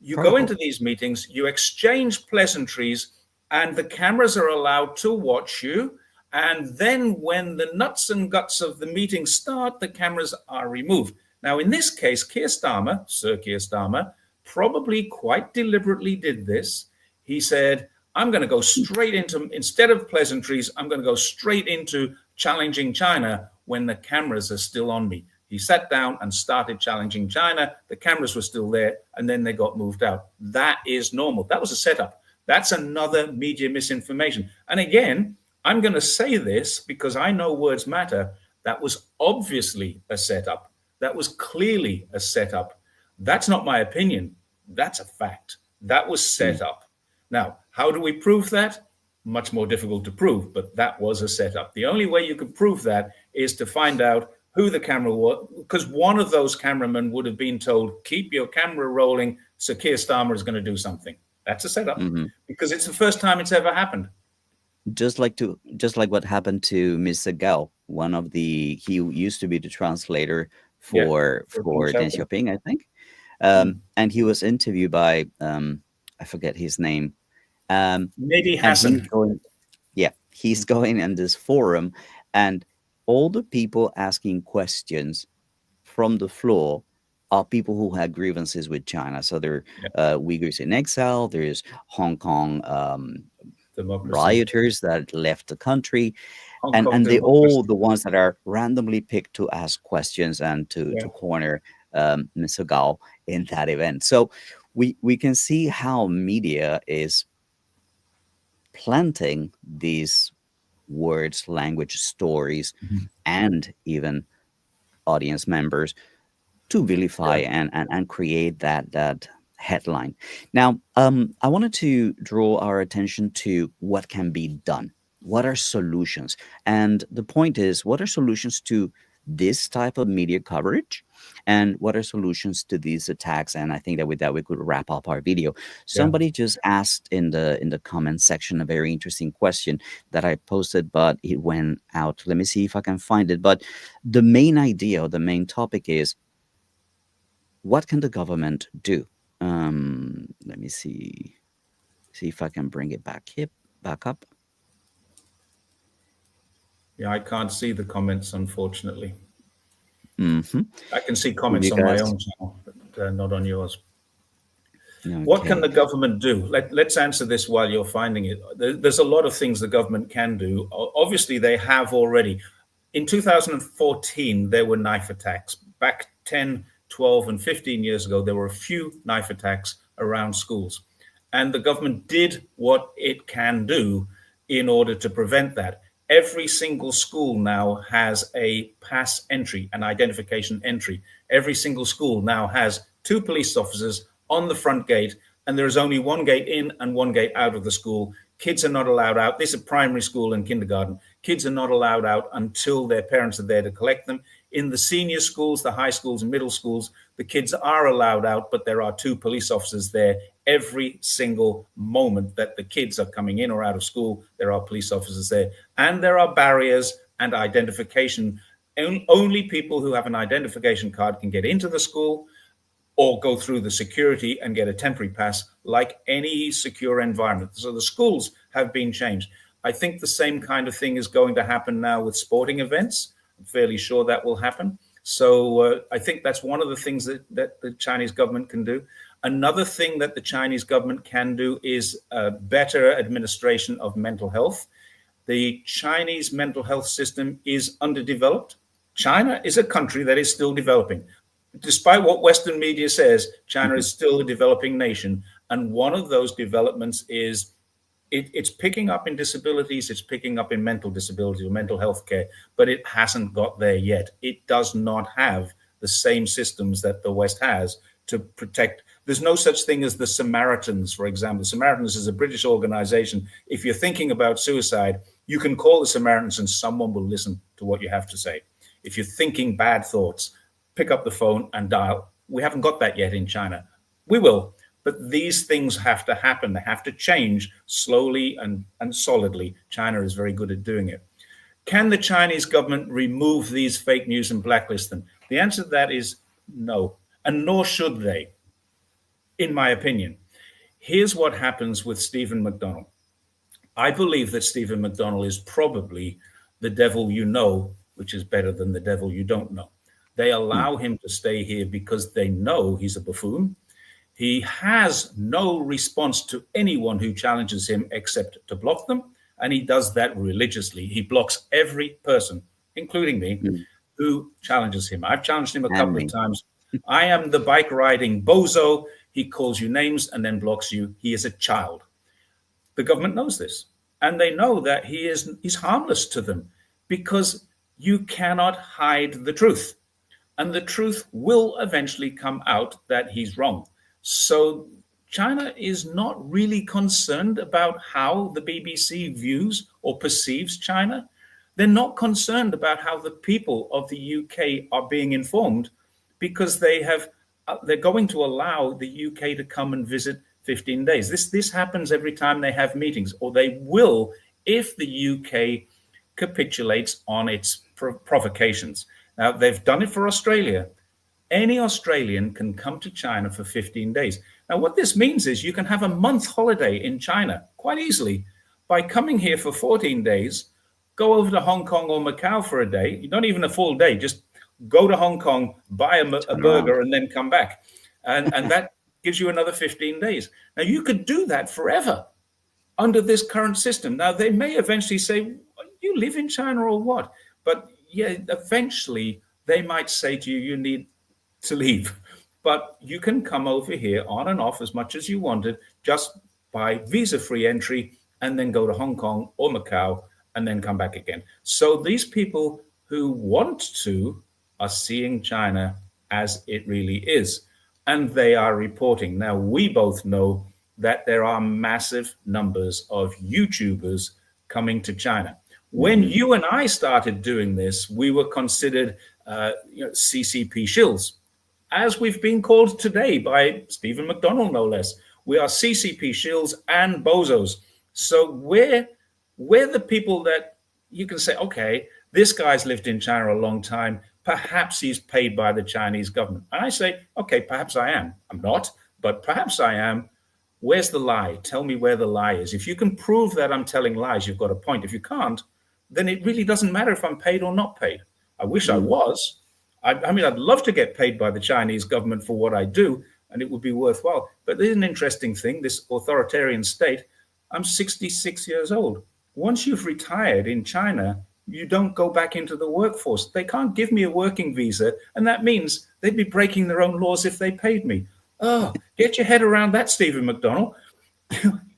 Speaker 2: you go
Speaker 1: Protocol.
Speaker 2: into these meetings, you exchange pleasantries, and the cameras are allowed to watch you. And then when the nuts and guts of the meeting start, the cameras are removed. Now, in this case, Sir Keir Starmer, probably quite deliberately did this. He said, I'm going to go straight into, instead of pleasantries, I'm going to go straight into challenging China when the cameras are still on me. He sat down and started challenging China. The cameras were still there, and then they got moved out. That is normal. That was a setup. That's another media misinformation. And again, I'm going to say this because I know words matter. That was obviously a setup. That was clearly a setup. That's not my opinion. That's a fact. That was set
Speaker 1: Mm,
Speaker 2: up. Now, how do we prove that? Much more difficult to prove, but that was a setup. The only way you could prove that is to find out who the camera was, because one of those cameramen would have been told, keep your camera rolling, Sir Keir Starmer is going to do something. That's a setup,
Speaker 1: mhm.
Speaker 2: because it's the first time it's ever happened.
Speaker 1: Just like what happened to Mr. Gao, one of the he used to be the translator
Speaker 2: Yeah, for Deng
Speaker 1: for Deng
Speaker 2: Xiaoping.
Speaker 1: Xiaoping, I think.
Speaker 2: Mm.
Speaker 1: And he was interviewed by I forget his name. Um,
Speaker 2: Mehdi
Speaker 1: and he's
Speaker 2: Hassan.
Speaker 1: going, yeah, he's going in this forum, and all the people asking questions from the floor are people who had grievances with China. So there
Speaker 2: Yeah,
Speaker 1: are Uyghurs in exile. There's Hong Kong
Speaker 2: democracy.
Speaker 1: rioters that left the country,
Speaker 2: Hong Kong
Speaker 1: and they all
Speaker 2: democracy.
Speaker 1: the ones that are randomly picked to ask questions and
Speaker 2: Yeah,
Speaker 1: to corner Mr. Gao in that event. So we can see how media is planting these words, language, stories,
Speaker 2: mhm.
Speaker 1: and even audience members to vilify
Speaker 2: Yeah,
Speaker 1: and create that headline. Now, I wanted to draw our attention to what can be done. What are solutions? And the point is, what are solutions to this type of media coverage? And what are solutions to these attacks? And I think that with that we could wrap up our video.
Speaker 2: yeah.
Speaker 1: Somebody just asked in the comment section a very interesting question that I posted, but it went out. Let me see if I can find it. But the main idea, or the main topic is what can the government do? Let me see if I can bring it back up.
Speaker 2: Yeah, I can't see the comments, unfortunately.
Speaker 1: Hmm.
Speaker 2: I can see
Speaker 1: If
Speaker 2: comments
Speaker 1: you
Speaker 2: on my
Speaker 1: guys,
Speaker 2: own channel, but not on yours. What can
Speaker 1: okay.
Speaker 2: the government do? Let's answer this while you're finding it. There's a lot of things the government can do. Obviously, they have already. In 2014, there were knife attacks. Back 10, 12, and 15 years ago, there were a few knife attacks around schools. And the government did what it can do in order to prevent that. Every single school now has a pass entry, an identification entry. Every single school now has two police officers on the front gate, and there is only one gate in and one gate out of the school. Kids are not allowed out. This is primary school and kindergarten. Kids are not allowed out until their parents are there to collect them. In the senior schools, the high schools and middle schools, the kids are allowed out, but there are two police officers there every single moment that the kids are coming in or out of school. There are police officers there, and there are barriers and identification only people who have an identification card can get into the school or go through the security and get a temporary pass like any secure environment. So the schools have been changed. I think the same kind of thing is going to happen now with sporting events. I'm fairly sure that will happen. So I think that's one of the things that the Chinese government can do. Another thing that the Chinese government can do is better administration of mental health. The Chinese mental health system is underdeveloped. China is a country that is still developing. Despite what Western media says, China
Speaker 1: Hmm.
Speaker 2: is still a developing nation. And one of those developments is it's picking up in disabilities, it's picking up in mental disabilities or mental health care, but it hasn't got there yet. It does not have the same systems that the West has to protect. There's no such thing as the Samaritans, for example. The Samaritans is a British organization. If you're thinking about suicide, you can call the Samaritans and someone will listen to what you have to say. If you're thinking bad thoughts, pick up the phone and dial. We haven't got that yet in China. We will. But these things have to happen. They have to change slowly and solidly. China is very good at doing it. Can the Chinese government remove these fake news and blacklist them? The answer to that is no, and nor should they, in my opinion. Here's what happens with Stephen McDonnell. I believe that Stephen McDonnell is probably the devil you know, which is better than the devil you don't know. They allow him to stay here because they know he's a buffoon. He has no response to anyone who challenges him except to block them. And he does that religiously. He blocks every person, including me,
Speaker 1: Mm.
Speaker 2: who challenges him. I've challenged him a
Speaker 1: And
Speaker 2: couple of
Speaker 1: me.
Speaker 2: times. I am the bike riding bozo. He calls you names and then blocks you. He is a child. The government knows this. And they know that he's harmless to them because you cannot hide the truth. And the truth will eventually come out that he's wrong. So China is not really concerned about how the BBC views or perceives China. They're not concerned about how the people of the UK are being informed because they're going to allow the UK to come and visit 15 days. This happens every time they have meetings, or they will if the UK capitulates on its provocations. Now, they've done it for Australia. Any Australian can come to China for 15 days. Now, what this means is you can have a month holiday in China quite easily by coming here for 14 days, go over to Hong Kong or Macau for a day, not even a full day, just go to Hong Kong, buy a
Speaker 1: Turn around.
Speaker 2: burger, and then come back. And that gives you another 15 days. Now, you could do that forever under this current system. Now, they may eventually say, you live in China or what? But yeah, eventually they might say to you, you need to leave. But you can come over here on and off as much as you wanted, just by visa-free entry, and then go to Hong Kong or Macau, and then come back again. So these people who want to are seeing China as it really is, and they are reporting. Now, we both know that there are massive numbers of YouTubers coming to China. When
Speaker 1: Hmm.
Speaker 2: you and I started doing this, we were considered CCP shills, as we've been called today by Stephen McDonnell, no less. We are CCP shills and bozos. So we're the people that you can say, okay, this guy's lived in China a long time. Perhaps he's paid by the Chinese government. And I say, okay, perhaps I am. I'm not, but perhaps I am. Where's the lie? Tell me where the lie is. If you can prove that I'm telling lies, you've got a point. If you can't, then it really doesn't matter if I'm paid or not paid. I wish I
Speaker 1: Mm.
Speaker 2: was. I mean, I'd love to get paid by the Chinese government for what I do, and it would be worthwhile. But there's an interesting thing, this authoritarian state. I'm 66 years old. Once you've retired in China, you don't go back into the workforce. They can't give me a working visa, and that means they'd be breaking their own laws if they paid me. Oh, get your head around that, Stephen McDonnell.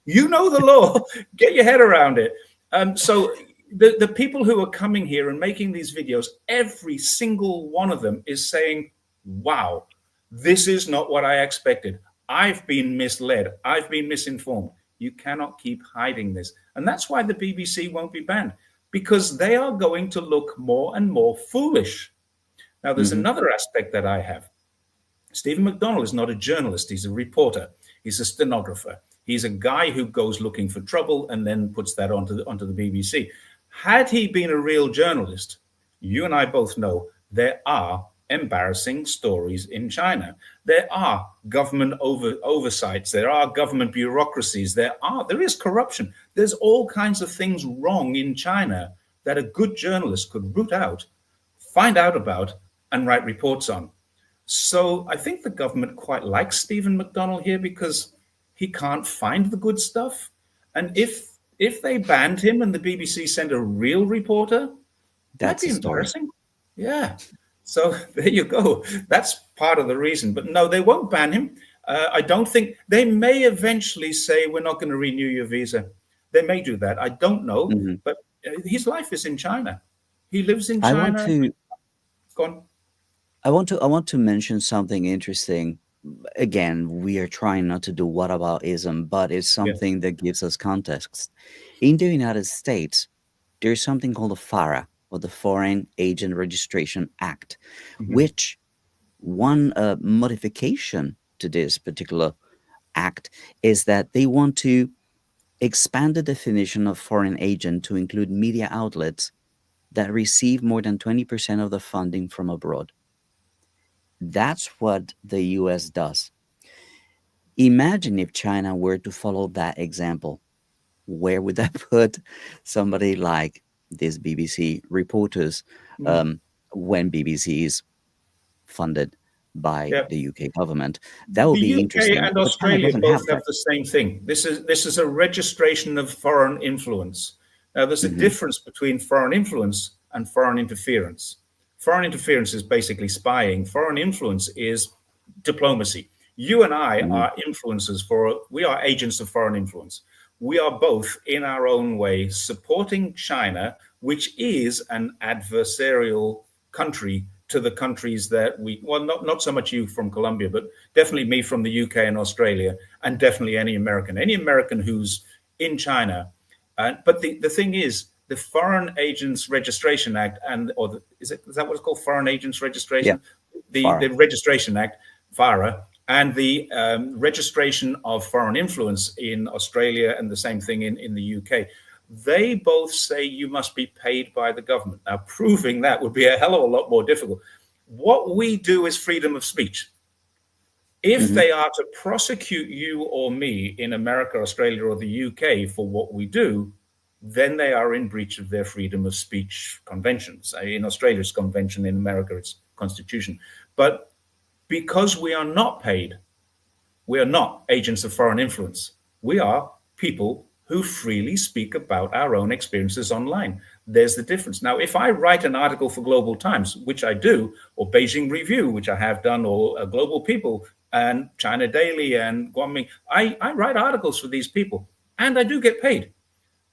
Speaker 2: You know the law. Get your head around it. So the people who are coming here and making these videos, every single one of them is saying, wow, this is not what I expected. I've been misled. I've been misinformed. You cannot keep hiding this. And that's why the BBC won't be banned, because they are going to look more and more foolish. Now, there's
Speaker 1: Hmm.
Speaker 2: another aspect that I have. Stephen McDonnell is not a journalist. He's a reporter. He's a stenographer. He's a guy who goes looking for trouble and then puts that onto the BBC. Had he been a real journalist, You and I both know there are embarrassing stories in China. There are government oversights. There are government bureaucracies. There is corruption. There's all kinds of things wrong in China that a good journalist could root out, find out about, and write reports on. So I think the government quite likes Stephen McDonnell here because he can't find the good stuff. And if they banned him and the BBC sent a real reporter, might
Speaker 1: That's
Speaker 2: be
Speaker 1: a story.
Speaker 2: embarrassing. Yeah. So there you go. That's part of the reason. But no, they won't ban him. I don't think they may eventually say we're not going to renew your visa. They may do that. I don't know.
Speaker 1: Hmm.
Speaker 2: But his life is in China. He lives in
Speaker 1: I want
Speaker 2: China.
Speaker 1: to
Speaker 2: Go on.
Speaker 1: I want to mention something interesting. Again, we are trying not to do whataboutism, but it's
Speaker 2: Yeah.
Speaker 1: something that gives us context. In the United States, there's something called the FARA, or the Foreign Agent Registration Act,
Speaker 2: Mhm.
Speaker 1: which one modification to this particular act is that they want to expand the definition of foreign agent to include media outlets that receive more than 20% of the funding from abroad. That's what the US does. Imagine if China were to follow that example. Where would that put somebody like these BBC reporters
Speaker 2: Mhm.
Speaker 1: um, when BBC is funded by
Speaker 2: Yeah.
Speaker 1: the UK government? That would
Speaker 2: The
Speaker 1: be
Speaker 2: UK
Speaker 1: interesting.
Speaker 2: and
Speaker 1: But China
Speaker 2: Australia
Speaker 1: doesn't
Speaker 2: both
Speaker 1: have
Speaker 2: have
Speaker 1: that.
Speaker 2: the same thing. This is a registration of foreign influence. Now, there's a
Speaker 1: Hmm.
Speaker 2: difference between foreign influence and foreign interference. Foreign interference is basically spying. Foreign influence is diplomacy. You and I
Speaker 1: Hmm.
Speaker 2: are influencers we are agents of foreign influence. We are both, in our own way, supporting China, which is an adversarial country to the countries that well, not so much you from Colombia, but definitely me from the UK and Australia, and definitely any American who's in China. But the thing is, the Foreign Agents Registration Act, is that what it's called? Foreign Agents
Speaker 1: Yeah,
Speaker 2: Registration, the
Speaker 1: FARA.
Speaker 2: Registration Act, FARA, and the registration of foreign influence in Australia, and the same thing in the UK. They both say you must be paid by the government. Now, proving that would be a hell of a lot more difficult. What we do is freedom of speech. If
Speaker 1: Hmm.
Speaker 2: they are to prosecute you or me in America, Australia, or the UK for what we do, then they are in breach of their freedom of speech conventions. In Australia, it's convention. In America, it's constitution. But because we are not paid, we are not agents of foreign influence. We are people who freely speak about our own experiences online. There's the difference. Now, if I write an article for Global Times, which I do, or Beijing Review, which I have done, or Global People and China Daily and Guangming, I write articles for these people and I do get paid.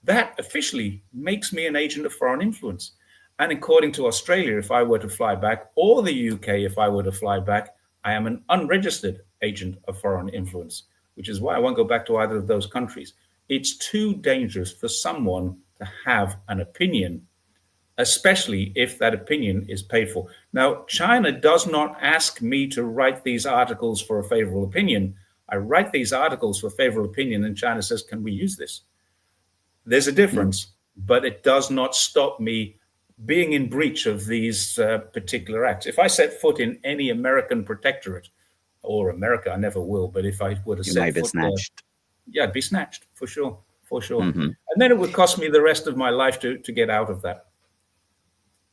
Speaker 2: That officially makes me an agent of foreign influence. And according to Australia, if I were to fly back, or the UK, if I were to fly back, I am an unregistered agent of foreign influence, which is why I won't go back to either of those countries. It's too dangerous for someone to have an opinion, especially if that opinion is paid for. Now, China does not ask me to write these articles for a favorable opinion. I write these articles for a favorable opinion, and China says, can we use this? There's a difference, but it does not stop me being in breach of these particular acts. If I set foot in any American protectorate, or America, I never will, but if I were to
Speaker 1: You
Speaker 2: set
Speaker 1: might be
Speaker 2: foot there,
Speaker 1: snatched.
Speaker 2: yeah, I'd be snatched for sure, for sure.
Speaker 1: Hmm.
Speaker 2: And then it would cost me the rest of my life to get out of that.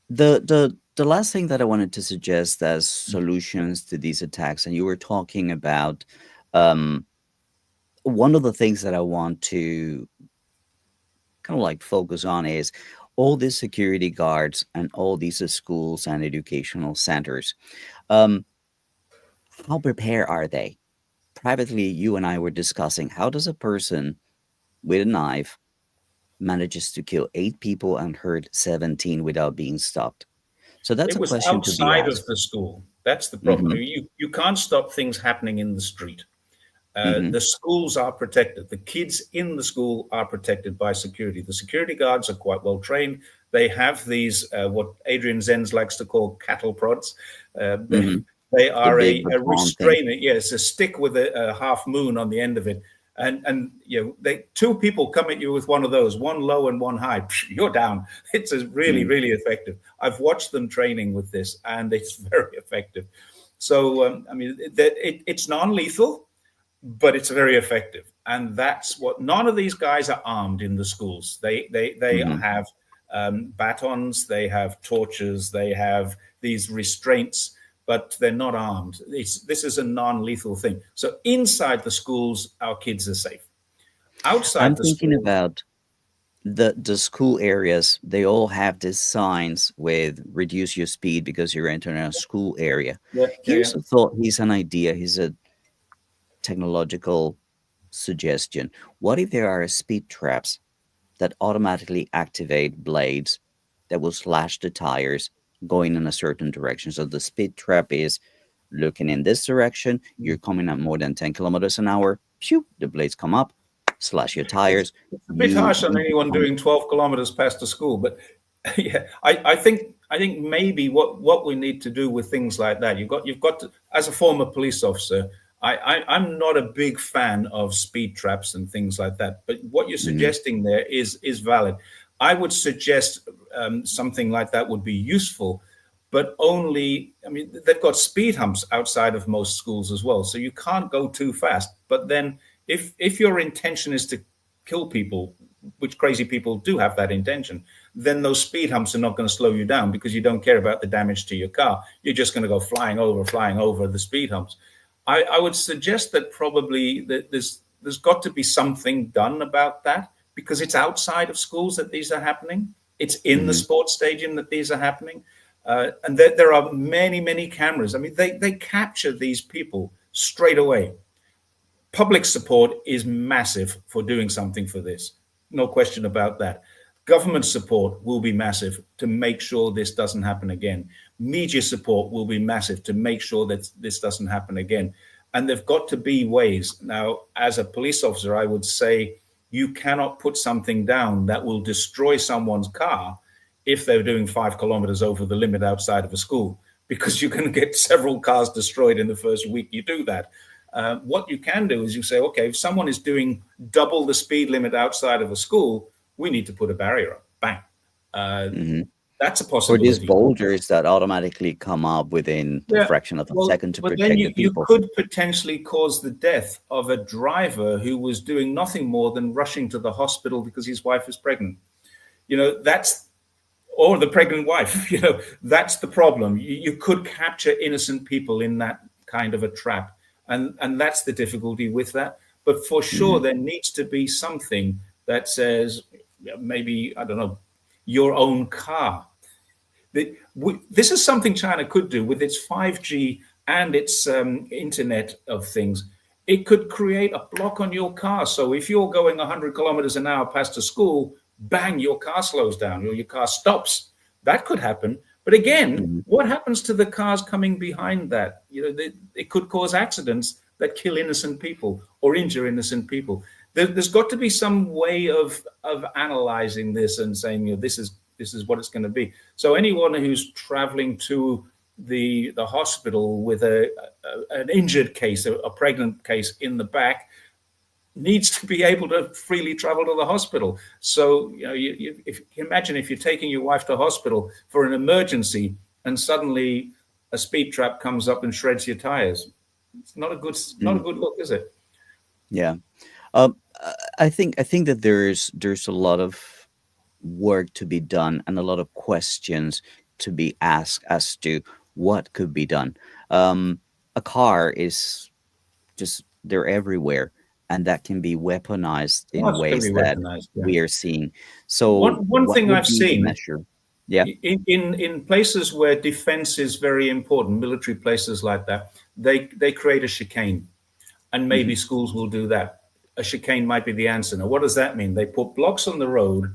Speaker 1: The last thing that I wanted to suggest as solutions to these attacks, and you were talking about um, one of the things that I want to kind of like focus on is all these security guards and all these schools and educational centers. Um, how prepared are they? Privately, you and I were discussing how does a person with a knife manages to kill 8 people and hurt 17 without being stopped? So that's
Speaker 2: It
Speaker 1: a
Speaker 2: was
Speaker 1: question to be
Speaker 2: outside of
Speaker 1: asked.
Speaker 2: the school. That's the problem.
Speaker 1: Hmm.
Speaker 2: You can't stop things happening in the street.
Speaker 1: Hmm.
Speaker 2: The schools are protected. The kids in the school are protected by security. The security guards are quite well trained. They have these, what Adrian Zenz likes to call cattle prods.
Speaker 1: Hmm.
Speaker 2: They
Speaker 1: The
Speaker 2: are
Speaker 1: big
Speaker 2: a
Speaker 1: baton thing.
Speaker 2: restrainer. Yeah, it's a stick with a half moon on the end of it. And they two people come at you with one of those, one low and one high, you're down. It's really,
Speaker 1: Mm.
Speaker 2: really effective. I've watched them training with this, and it's very effective. So I mean, it's non-lethal, but it's very effective. And that's what, none of these guys are armed in the schools. They
Speaker 1: Hmm.
Speaker 2: have batons, they have torches, they have these restraints, but they're not armed. This is a non-lethal thing. So inside the schools, our kids are safe.
Speaker 1: I'm
Speaker 2: Outside the
Speaker 1: thinking
Speaker 2: schools,
Speaker 1: about the school areas. They all have these signs with reduce your speed because you're entering a school area.
Speaker 2: yeah, yeah, yeah.
Speaker 1: Here's a thought. Here's an idea. Here's a technological suggestion. What if there are speed traps that automatically activate blades that will slash the tires going in a certain direction? So the speed trap is looking in this direction, you're coming at more than 10 kilometers an hour, phew, the blades come up, slash your
Speaker 2: It's
Speaker 1: tires,
Speaker 2: a bit harsh on
Speaker 1: you
Speaker 2: anyone
Speaker 1: become.
Speaker 2: doing 12 kilometers past the school, but yeah, I think maybe what we need to do with things like that, you've got to, as a former police officer, I'm not a big fan of speed traps and things like that. But what you're
Speaker 1: Mhm,
Speaker 2: suggesting there is valid. I would suggest something like that would be useful, but only, I mean, they've got speed humps outside of most schools as well, so you can't go too fast. But then, if your intention is to kill people, which crazy people do have that intention, then those speed humps are not going to slow you down because you don't care about the damage to your car. You're just going to go flying over the speed humps. I would suggest that probably that there's got to be something done about that because it's outside of schools that these are happening. It's in the
Speaker 1: mhm,
Speaker 2: sports stadium that these are happening. And there are many cameras. I mean, they capture these people straight away. Public support is massive for doing something for this. No question about that. Government support will be massive to make sure this doesn't happen again. Media support will be massive to make sure that this doesn't happen again. And there've got to be ways. Now, as a police officer, I would say you cannot put something down that will destroy someone's car if they're doing 5 kilometers over the limit outside of a school, because you can get several cars destroyed in the first week you do that. What you can do is you say, okay, if someone is doing double the speed limit outside of a school, we need to put a barrier up. Bang. Uh,
Speaker 1: mhm.
Speaker 2: that's a
Speaker 1: Or these
Speaker 2: possibility.
Speaker 1: boulders that automatically come up within a
Speaker 2: Yeah.
Speaker 1: fraction of a
Speaker 2: Well,
Speaker 1: second to
Speaker 2: but then
Speaker 1: protect the
Speaker 2: you
Speaker 1: people.
Speaker 2: could potentially cause the death of a driver who was doing nothing more than rushing to the hospital because his wife is pregnant. That's, or the pregnant wife. That's the problem. You could capture innocent people in that kind of a trap, and that's the difficulty with that. But for sure,
Speaker 1: Mhm,
Speaker 2: there needs to be something that says, maybe, I don't know, your own car. This is something China could do with its 5G and its Internet of Things. It could create a block on your car. So if you're going 100 kilometers an hour past a school, bang, your car slows down or your car stops. That could happen. But again,
Speaker 1: mhm,
Speaker 2: what happens to the cars coming behind that? It could cause accidents that kill innocent people or injure innocent people. There's got to be some way of analyzing this and saying, this is what it's going to be. So anyone who's traveling to the hospital with an injured case, a pregnant case in the back, needs to be able to freely travel to the hospital. So if you imagine if you're taking your wife to hospital for an emergency and suddenly a speed trap comes up and shreds your tires, it's not a
Speaker 1: mhm.
Speaker 2: good look, is it?
Speaker 1: Yeah. Um, I think that there's a lot of work to be done and a lot of questions to be asked as to what could be done. A car is just they're everywhere, and that can be weaponized in
Speaker 2: Cars can
Speaker 1: ways
Speaker 2: be
Speaker 1: that
Speaker 2: weaponized. Yeah.
Speaker 1: we are seeing.
Speaker 2: One
Speaker 1: So,
Speaker 2: one
Speaker 1: what
Speaker 2: thing
Speaker 1: would
Speaker 2: I've
Speaker 1: be the
Speaker 2: seen
Speaker 1: measure? Yeah.
Speaker 2: in places where defense is very important, military places like that, they create a chicane, and
Speaker 1: Hmm.
Speaker 2: maybe schools will do that. A chicane might be the answer. Now, what does that mean? They put blocks on the road,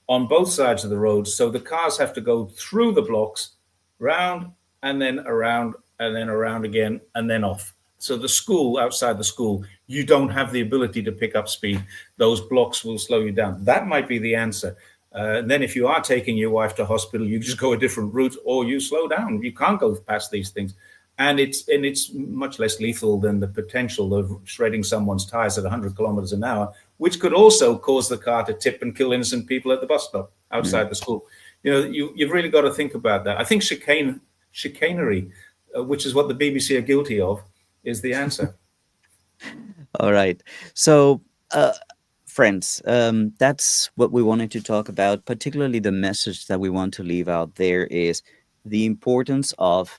Speaker 2: on both sides of the road, so the cars have to go through the blocks, round and then around and then around again and then off. So the school, outside the school, you don't have the ability to pick up speed. Those blocks will slow you down. That might be the answer. And then if you are taking your wife to hospital, you just go a different route or you slow down. You can't go past these things. and it's much less lethal than the potential of shredding someone's tires at 100 kilometers an hour, which could also cause the car to tip and kill innocent people at the bus stop
Speaker 1: Mm.
Speaker 2: outside the school. You've really got to think about that. I think chicanery, which is what the BBC are guilty of, is the answer.
Speaker 1: All right. So, friends, that's what we wanted to talk about. Particularly, the message that we want to leave out there is the importance of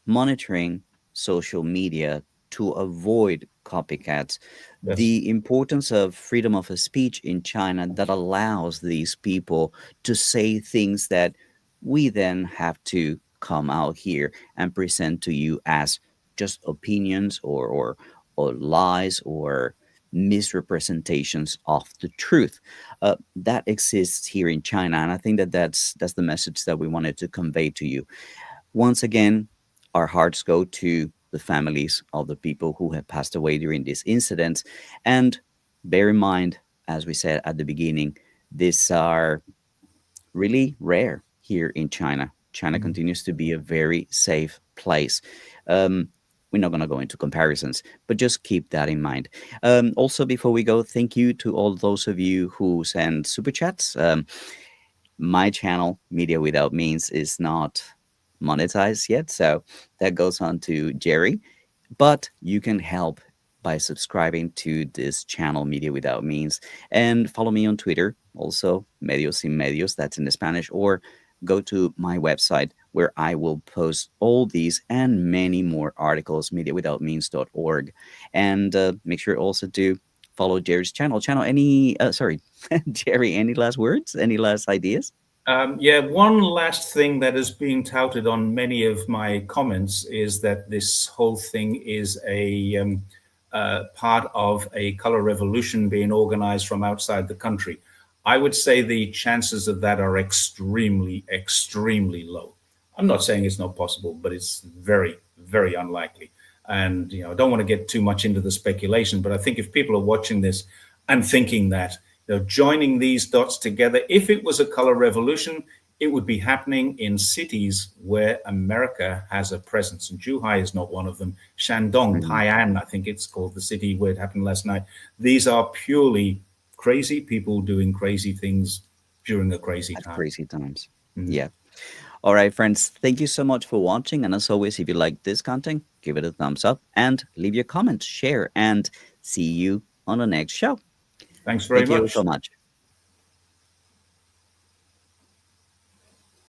Speaker 1: monitoring social media to avoid copycats,
Speaker 2: Yes.
Speaker 1: the importance of freedom of speech in China that allows these people to say things that we then have to come out here and present to you as just opinions or lies or misrepresentations of the truth that exists here in China, and I think that that's the message that we wanted to convey to you. Once again, our hearts go to the families of the people who have passed away during these incidents. And bear in mind, as we said at the beginning, these are really rare here in China. China
Speaker 2: Mhm.
Speaker 1: continues to be a very safe place. Um, we're not going to go into comparisons, but just keep that in mind. Also, before we go, thank you to all those of you who send super chats. My channel, Media Without Means, is not monetized yet. So that goes on to Jerry. But you can help by subscribing to this channel, Media Without Means, and follow me on Twitter, also Medios Sin Medios, that's in the Spanish, or go to my website where I will post all these and many more articles, mediawithoutmeans.org. And make sure also to follow Jerry's channel. Sorry, Jerry, any last words? Any last ideas?
Speaker 2: Yeah, one last thing that is being touted on many of my comments is that this whole thing is a part of a color revolution being organized from outside the country. I would say the chances of that are extremely, extremely low. I'm not saying it's not possible, but it's very, very unlikely. And I don't want to get too much into the speculation, but I think if people are watching this and thinking that joining these dots together, if it was a color revolution, it would be happening in cities where America has a presence. And Zhuhai is not one of them. Shandong,
Speaker 1: Mhm.
Speaker 2: Tai'an, I think it's called, the city where it happened last night. These are purely crazy people doing crazy things during a crazy
Speaker 1: At
Speaker 2: time.
Speaker 1: crazy times.
Speaker 2: Mhm.
Speaker 1: Yeah. All right, friends. Thank you so much for watching. And as always, if you like this content, give it a thumbs up and leave your comments, share, and see you on the next show.
Speaker 2: Thanks very
Speaker 1: Thank you so
Speaker 2: much.
Speaker 1: much.